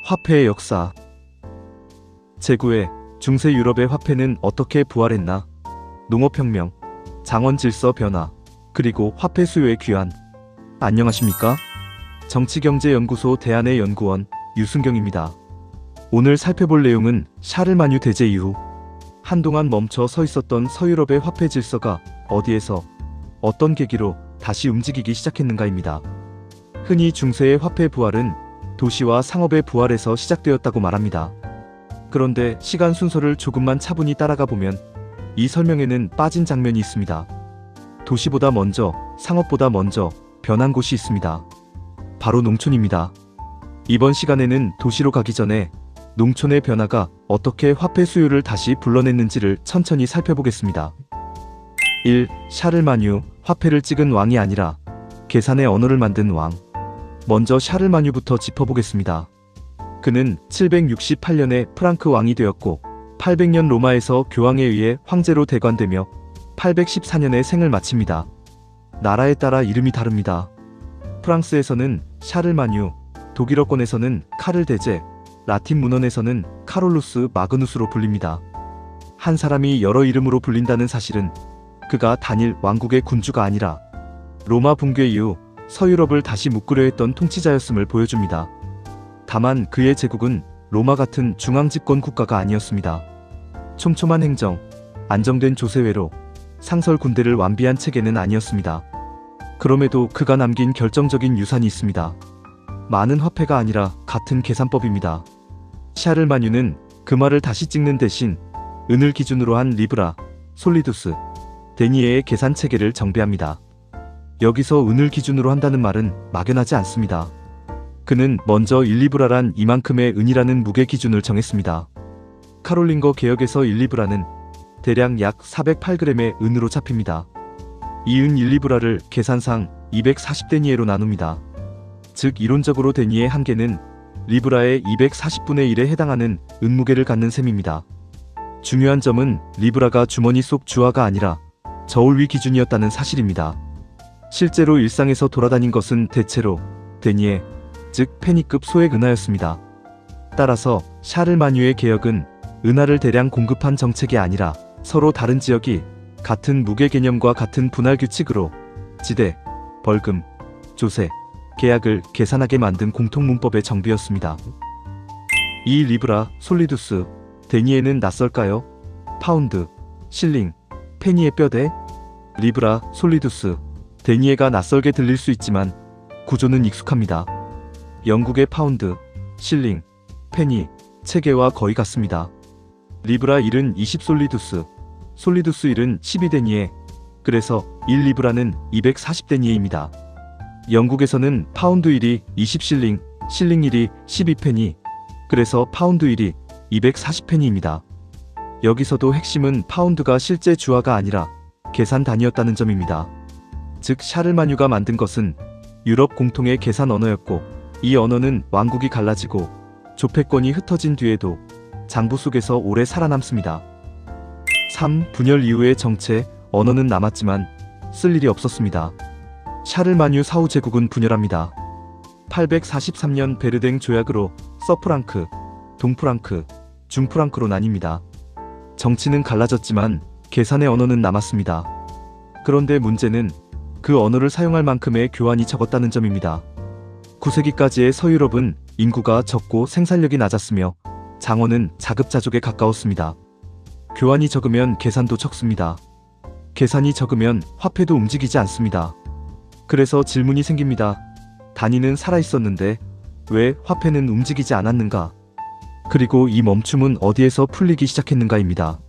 화폐의 역사. 제9회 중세 유럽의 화폐는 어떻게 부활했나? 농업혁명, 장원질서 변화, 그리고 화폐 수요의 귀환. 안녕하십니까? 정치경제연구소 대한의 연구원 유순경입니다. 오늘 살펴볼 내용은 샤를마뉴 대제 이후 한동안 멈춰 서 있었던 서유럽의 화폐 질서가 어디에서 어떤 계기로 다시 움직이기 시작했는가입니다. 흔히 중세의 화폐 부활은 도시와 상업의 부활에서 시작되었다고 말합니다. 그런데 시간 순서를 조금만 차분히 따라가 보면 이 설명에는 빠진 장면이 있습니다. 도시보다 먼저, 상업보다 먼저 변한 곳이 있습니다. 바로 농촌입니다. 이번 시간에는 도시로 가기 전에 농촌의 변화가 어떻게 화폐 수요를 다시 불러냈는지를 천천히 살펴보겠습니다. 1. 샤를마뉴, 화폐를 찍은 왕이 아니라 계산의 언어를 만든 왕. 먼저 샤를마뉴부터 짚어보겠습니다. 그는 768년에 프랑크 왕이 되었고 800년 로마에서 교황에 의해 황제로 대관되며 814년에 생을 마칩니다. 나라에 따라 이름이 다릅니다. 프랑스에서는 샤를마뉴, 독일어권에서는 카를 대제, 라틴 문헌에서는 카롤루스 마그누스로 불립니다. 한 사람이 여러 이름으로 불린다는 사실은 그가 단일 왕국의 군주가 아니라 로마 붕괴 이후 서유럽을 다시 묶으려 했던 통치자였음을 보여줍니다. 다만 그의 제국은 로마 같은 중앙집권 국가가 아니었습니다. 촘촘한 행정, 안정된 조세회로 상설 군대를 완비한 체계는 아니었습니다. 그럼에도 그가 남긴 결정적인 유산이 있습니다. 많은 화폐가 아니라 같은 계산법입니다. 샤를마뉴는 금화를 다시 찍는 대신 은을 기준으로 한 리브라, 솔리두스, 데니에의 계산 체계를 정비합니다. 여기서 은을 기준으로 한다는 말은 막연하지 않습니다. 그는 먼저 1리브라란 이만큼의 은이라는 무게 기준을 정했습니다. 카롤링거 개혁에서 1리브라는 대략 약 408g의 은으로 잡힙니다. 이 은 1리브라를 계산상 240데니에로 나눕니다. 즉 이론적으로 데니의 한 개는 리브라의 240분의 1에 해당하는 은무게를 갖는 셈입니다. 중요한 점은 리브라가 주머니 속 주화가 아니라 저울 위 기준이었다는 사실입니다. 실제로 일상에서 돌아다닌 것은 대체로 데니에, 즉 페니급 소액 은하였습니다. 따라서 샤를마뉴의 개혁은 은하를 대량 공급한 정책이 아니라 서로 다른 지역이 같은 무게 개념과 같은 분할 규칙으로 지대, 벌금, 조세, 계약을 계산하게 만든 공통문법의 정비였습니다. 이 리브라, 솔리두스, 데니에는 낯설까요? 파운드, 실링, 페니의 뼈대? 리브라, 솔리두스, 데니에가 낯설게 들릴 수 있지만 구조는 익숙합니다. 영국의 파운드, 실링, 페니, 체계와 거의 같습니다. 리브라 1은 20솔리두스, 솔리두스 1은 12데니에, 그래서 1리브라는 240데니에입니다. 영국에서는 파운드 1이 20실링, 실링 1이 12페니, 그래서 파운드 1이 240페니입니다. 여기서도 핵심은 파운드가 실제 주화가 아니라 계산 단위였다는 점입니다. 즉 샤를마뉴가 만든 것은 유럽 공통의 계산 언어였고 이 언어는 왕국이 갈라지고 조폐권이 흩어진 뒤에도 장부 속에서 오래 살아남습니다. 3. 분열 이후의 정체, 언어는 남았지만 쓸 일이 없었습니다. 샤를마뉴 사후 제국은 분열합니다. 843년 베르댕 조약으로 서프랑크, 동프랑크, 중프랑크로 나뉩니다. 정치는 갈라졌지만 계산의 언어는 남았습니다. 그런데 문제는 그 언어를 사용할 만큼의 교환이 적었다는 점입니다. 9세기까지의 서유럽은 인구가 적고 생산력이 낮았으며 장원은 자급자족에 가까웠습니다. 교환이 적으면 계산도 적습니다. 계산이 적으면 화폐도 움직이지 않습니다. 그래서 질문이 생깁니다. 단위는 살아있었는데 왜 화폐는 움직이지 않았는가? 그리고 이 멈춤은 어디에서 풀리기 시작했는가입니다.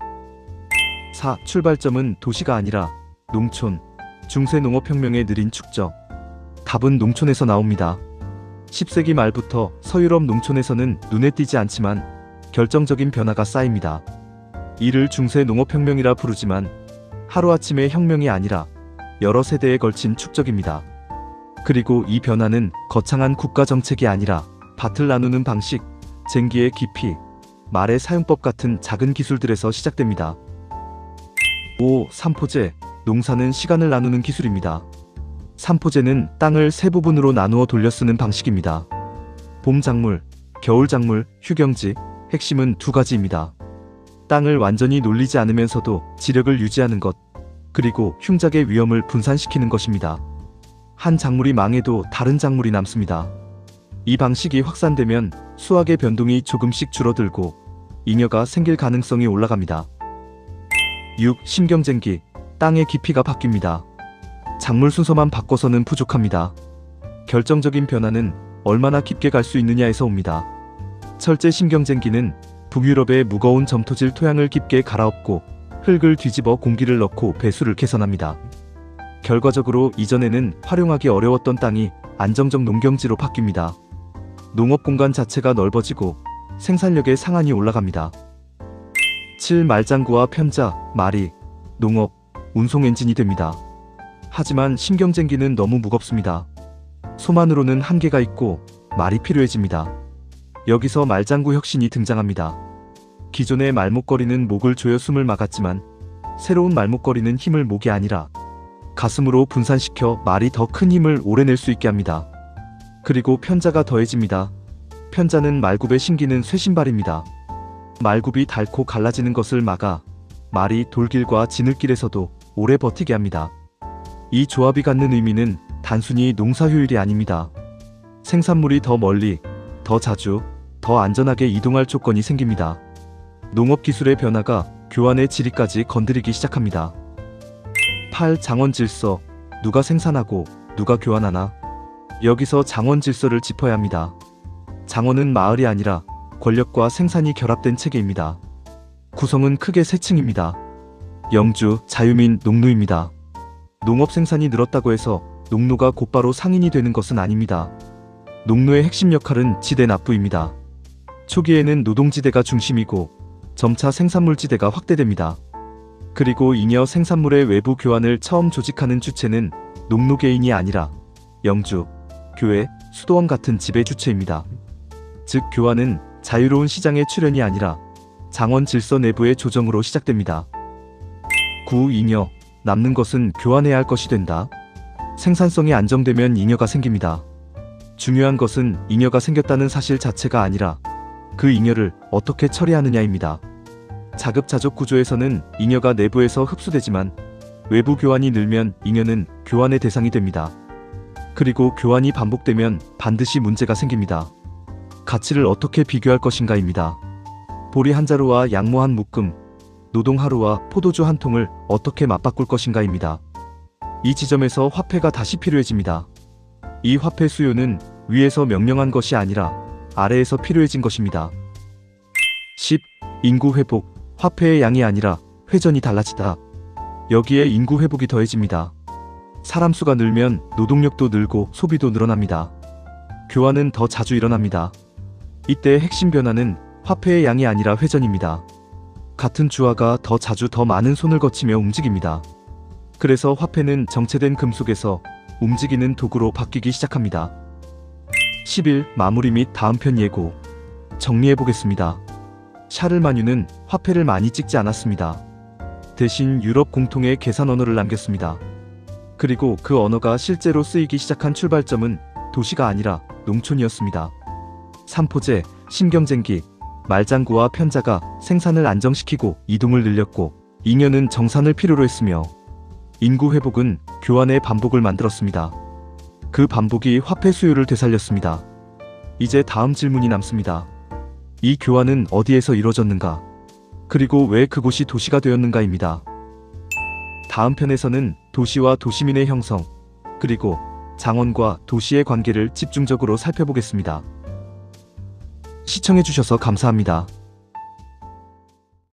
4. 출발점은 도시가 아니라 농촌, 중세 농업혁명의 느린 축적. 답은 농촌에서 나옵니다. 10세기 말부터 서유럽 농촌에서는 눈에 띄지 않지만 결정적인 변화가 쌓입니다. 이를 중세 농업혁명이라 부르지만 하루아침의 혁명이 아니라 여러 세대에 걸친 축적입니다. 그리고 이 변화는 거창한 국가정책이 아니라 밭을 나누는 방식, 쟁기의 깊이, 말의 사용법 같은 작은 기술들에서 시작됩니다. 5. 삼포제, 농사는 시간을 나누는 기술입니다. 삼포제는 땅을 세 부분으로 나누어 돌려 쓰는 방식입니다. 봄작물, 겨울작물, 휴경지, 핵심은 두 가지입니다. 땅을 완전히 놀리지 않으면서도 지력을 유지하는 것, 그리고 흉작의 위험을 분산시키는 것입니다. 한 작물이 망해도 다른 작물이 남습니다. 이 방식이 확산되면 수확의 변동이 조금씩 줄어들고 잉여가 생길 가능성이 올라갑니다. 6. 심경쟁기, 땅의 깊이가 바뀝니다. 작물 순서만 바꿔서는 부족합니다. 결정적인 변화는 얼마나 깊게 갈 수 있느냐에서 옵니다. 철제 심경쟁기는 북유럽의 무거운 점토질 토양을 깊게 갈아엎고 흙을 뒤집어 공기를 넣고 배수를 개선합니다. 결과적으로 이전에는 활용하기 어려웠던 땅이 안정적 농경지로 바뀝니다. 농업 공간 자체가 넓어지고 생산력의 상한이 올라갑니다. 7. 말장구와 편자, 말이 농업, 운송 엔진이 됩니다. 하지만 심경쟁기는 너무 무겁습니다. 소만으로는 한계가 있고 말이 필요해집니다. 여기서 말장구 혁신이 등장합니다. 기존의 말목걸이는 목을 조여 숨을 막았지만 새로운 말목걸이는 힘을 목이 아니라 가슴으로 분산시켜 말이 더 큰 힘을 오래 낼 수 있게 합니다. 그리고 편자가 더해집니다. 편자는 말굽에 신기는 쇠신발입니다. 말굽이 닳고 갈라지는 것을 막아 말이 돌길과 지늘길에서도 오래 버티게 합니다. 이 조합이 갖는 의미는 단순히 농사 효율이 아닙니다. 생산물이 더 멀리, 더 자주, 더 안전하게 이동할 조건이 생깁니다. 농업 기술의 변화가 교환의 질까지 건드리기 시작합니다. 8. 장원 질서, 누가 생산하고 누가 교환하나? 여기서 장원 질서를 짚어야 합니다. 장원은 마을이 아니라 권력과 생산이 결합된 체계입니다. 구성은 크게 세 층입니다. 영주, 자유민, 농노입니다. 농업 생산이 늘었다고 해서 농노가 곧바로 상인이 되는 것은 아닙니다. 농노의 핵심 역할은 지대 납부입니다. 초기에는 노동지대가 중심이고 점차 생산물지대가 확대됩니다. 그리고 잉여 생산물의 외부 교환을 처음 조직하는 주체는 농노 개인이 아니라 영주, 교회, 수도원 같은 지배주체입니다. 즉 교환은 자유로운 시장의 출현이 아니라 장원 질서 내부의 조정으로 시작됩니다. 9. 잉여, 남는 것은 교환해야 할 것이 된다. 생산성이 안정되면 잉여가 생깁니다. 중요한 것은 잉여가 생겼다는 사실 자체가 아니라 그 잉여를 어떻게 처리하느냐입니다. 자급자족 구조에서는 잉여가 내부에서 흡수되지만 외부 교환이 늘면 잉여는 교환의 대상이 됩니다. 그리고 교환이 반복되면 반드시 문제가 생깁니다. 가치를 어떻게 비교할 것인가입니다. 보리 한 자루와 양모 한 묶음, 노동 하루와 포도주 한 통을 어떻게 맞바꿀 것인가입니다. 이 지점에서 화폐가 다시 필요해집니다. 이 화폐 수요는 위에서 명령한 것이 아니라 아래에서 필요해진 것입니다. 10. 인구 회복, 화폐의 양이 아니라 회전이 달라지다. 여기에 인구 회복이 더해집니다. 사람 수가 늘면 노동력도 늘고 소비도 늘어납니다. 교환은 더 자주 일어납니다. 이때 핵심 변화는 화폐의 양이 아니라 회전입니다. 같은 주화가 더 자주 더 많은 손을 거치며 움직입니다. 그래서 화폐는 정체된 금속에서 움직이는 도구로 바뀌기 시작합니다. 11. 마무리 및 다음 편 예고. 정리해보겠습니다. 샤를마뉴는 화폐를 많이 찍지 않았습니다. 대신 유럽 공통의 계산 언어를 남겼습니다. 그리고 그 언어가 실제로 쓰이기 시작한 출발점은 도시가 아니라 농촌이었습니다. 삼포제, 심경쟁기, 말장구와 편자가 생산을 안정시키고 이동을 늘렸고 잉여는 정산을 필요로 했으며 인구 회복은 교환의 반복을 만들었습니다. 그 반복이 화폐 수요를 되살렸습니다. 이제 다음 질문이 남습니다. 이 교환은 어디에서 이루어졌는가? 그리고 왜 그곳이 도시가 되었는가입니다. 다음 편에서는 도시와 도시민의 형성, 그리고 장원과 도시의 관계를 집중적으로 살펴보겠습니다. 시청해주셔서 감사합니다.